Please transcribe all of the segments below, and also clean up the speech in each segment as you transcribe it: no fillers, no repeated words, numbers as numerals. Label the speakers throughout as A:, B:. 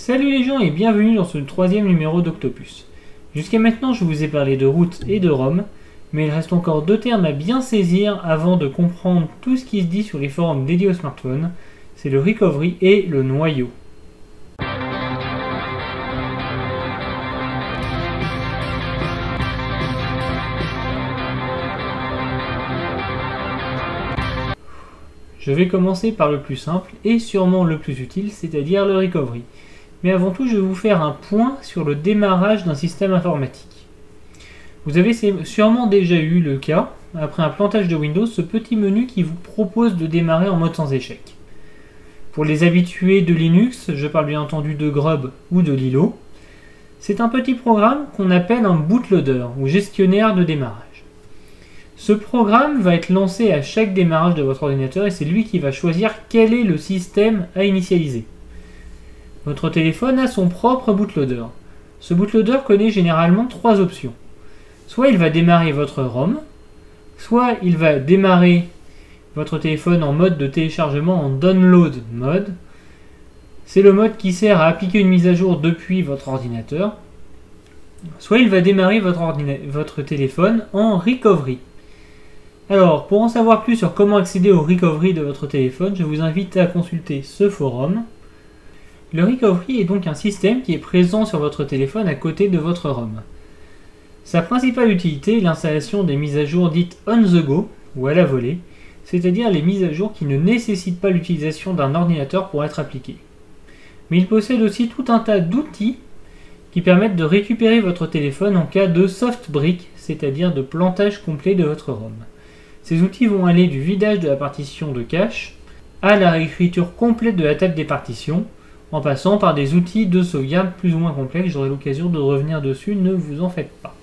A: Salut les gens et bienvenue dans ce troisième numéro d'Octopus. Jusqu'à maintenant je vous ai parlé de route et de ROM, mais il reste encore deux termes à bien saisir avant de comprendre tout ce qui se dit sur les forums dédiés au smartphone, c'est le recovery et le noyau. Je vais commencer par le plus simple et sûrement le plus utile, c'est-à-dire le recovery. Mais avant tout, je vais vous faire un point sur le démarrage d'un système informatique. Vous avez sûrement déjà eu le cas, après un plantage de Windows, ce petit menu qui vous propose de démarrer en mode sans échec. Pour les habitués de Linux, je parle bien entendu de Grub ou de Lilo, c'est un petit programme qu'on appelle un bootloader ou gestionnaire de démarrage. Ce programme va être lancé à chaque démarrage de votre ordinateur et c'est lui qui va choisir quel est le système à initialiser. Votre téléphone a son propre bootloader. Ce bootloader connaît généralement trois options. Soit il va démarrer votre ROM, soit il va démarrer votre téléphone en mode de téléchargement en download mode. C'est le mode qui sert à appliquer une mise à jour depuis votre ordinateur. Soit il va démarrer votre téléphone en recovery. Alors, pour en savoir plus sur comment accéder au recovery de votre téléphone, je vous invite à consulter ce forum. Le recovery est donc un système qui est présent sur votre téléphone à côté de votre ROM. Sa principale utilité est l'installation des mises à jour dites on the go ou à la volée, c'est-à-dire les mises à jour qui ne nécessitent pas l'utilisation d'un ordinateur pour être appliquées. Mais il possède aussi tout un tas d'outils qui permettent de récupérer votre téléphone en cas de soft break, c'est-à-dire de plantage complet de votre ROM. Ces outils vont aller du vidage de la partition de cache à la réécriture complète de la table des partitions, en passant par des outils de sauvegarde plus ou moins complexes. J'aurai l'occasion de revenir dessus, ne vous en faites pas.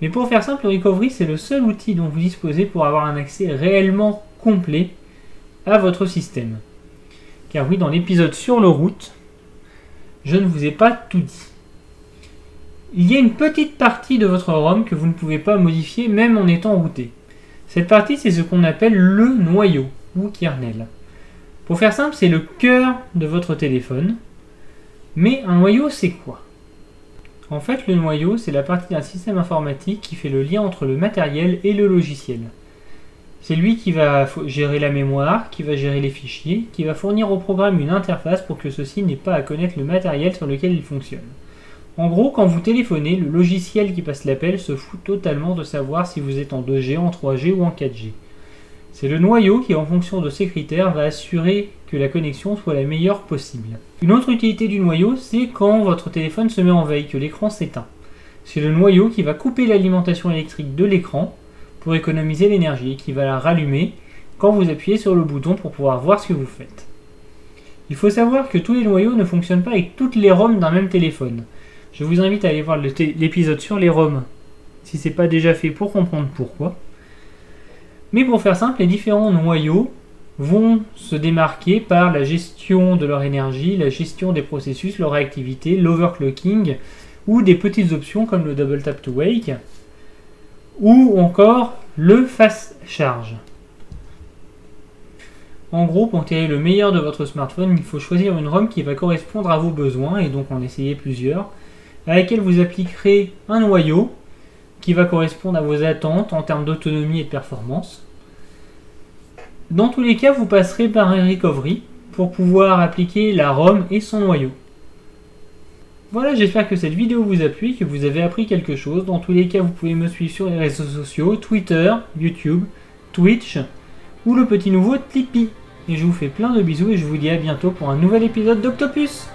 A: Mais pour faire simple, le recovery c'est le seul outil dont vous disposez pour avoir un accès réellement complet à votre système. Car oui, dans l'épisode sur le root, je ne vous ai pas tout dit. Il y a une petite partie de votre ROM que vous ne pouvez pas modifier même en étant routé. Cette partie, c'est ce qu'on appelle le noyau, ou kernel. Pour faire simple, c'est le cœur de votre téléphone. Mais un noyau, c'est quoi? En fait, le noyau, c'est la partie d'un système informatique qui fait le lien entre le matériel et le logiciel. C'est lui qui va gérer la mémoire, qui va gérer les fichiers, qui va fournir au programme une interface pour que ceci n'ait pas à connaître le matériel sur lequel il fonctionne. En gros, quand vous téléphonez, le logiciel qui passe l'appel se fout totalement de savoir si vous êtes en 2G, en 3G ou en 4G. C'est le noyau qui, en fonction de ces critères, va assurer que la connexion soit la meilleure possible. Une autre utilité du noyau, c'est quand votre téléphone se met en veille, que l'écran s'éteint. C'est le noyau qui va couper l'alimentation électrique de l'écran pour économiser l'énergie et qui va la rallumer quand vous appuyez sur le bouton pour pouvoir voir ce que vous faites. Il faut savoir que tous les noyaux ne fonctionnent pas avec toutes les ROM d'un même téléphone. Je vous invite à aller voir l'épisode sur les ROM si ce n'est pas déjà fait pour comprendre pourquoi. Mais pour faire simple, les différents noyaux vont se démarquer par la gestion de leur énergie, la gestion des processus, leur réactivité, l'overclocking ou des petites options comme le double tap to wake ou encore le fast charge. En gros, pour tirer le meilleur de votre smartphone, il faut choisir une ROM qui va correspondre à vos besoins et donc en essayer plusieurs, à laquelle vous appliquerez un noyau qui va correspondre à vos attentes en termes d'autonomie et de performance. Dans tous les cas, vous passerez par un recovery pour pouvoir appliquer la ROM et son noyau. Voilà, j'espère que cette vidéo vous a plu et que vous avez appris quelque chose. Dans tous les cas, vous pouvez me suivre sur les réseaux sociaux, Twitter, YouTube, Twitch ou le petit nouveau Tipeee. Et je vous fais plein de bisous et je vous dis à bientôt pour un nouvel épisode d'Octopus.